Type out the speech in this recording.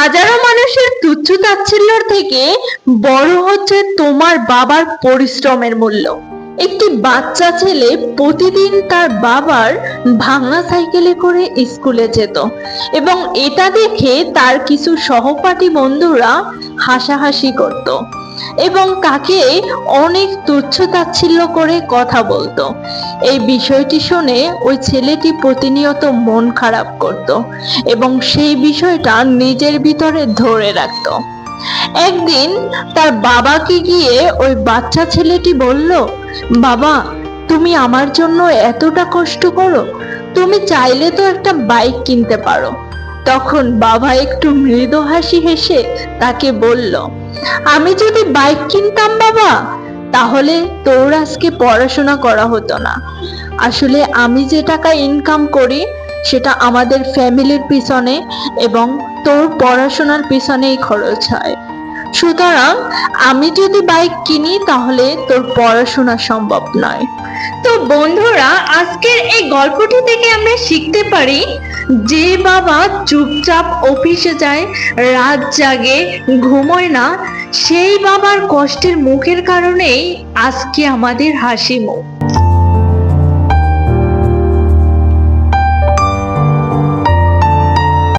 হাজারো মানুষের তুচ্ছ তাচ্ছিল্যর থেকে বড় হচ্ছে তোমার বাবার পরিশ্রমের মূল্য। একটি বাচ্চা ছেলে প্রতিদিন তার বাবার ভাঙা সাইকেলে করে স্কুলে যেত এবং এটা দেখে তার কিছু সহপাঠী বন্ধুরা হাসাহাসি করত এবং তাকে অনেক তুচ্ছ তাচ্ছিল্য করে কথা বলতো। এই বিষয়টি শুনে ওই ছেলেটি প্রতিনিয়ত মন খারাপ করত এবং সেই বিষয়টা নিজের ভিতরে ধরে রাখতো। একদিন তার বাবাকে গিয়ে ওই বাচ্চা ছেলেটি বলল, বাবা, তুমি আমার জন্য এতটা কষ্ট করো, তুমি চাইলে তো একটা বাইক কিনতে পারো। তখন বাবা একটু মৃদু হাসি হেসে তাকে বলল, আমি যদি বাইক কিনতাম বাবা, তাহলে তোর আজকে পড়াশোনা করা হতো না। আসলে আমি যে টাকা ইনকাম করি সেটা আমাদের ফ্যামিলির পিছনে এবং তোর পড়াশোনার পিছনেই খরচ হয়। সুতরাং আমি যদি বাইক কিনি তাহলে তোর পড়াশোনা সম্ভব নয়। তো বন্ধুরা, আজকের এই গল্পটি থেকে আমরা শিখতে পারি, যে বাবা চুপচাপ অফিসে যায়, রাত জাগে, ঘুমোয় না, সেই বাবার কষ্টের মুখের কারণেই আজকে আমাদের হাসি মুখ।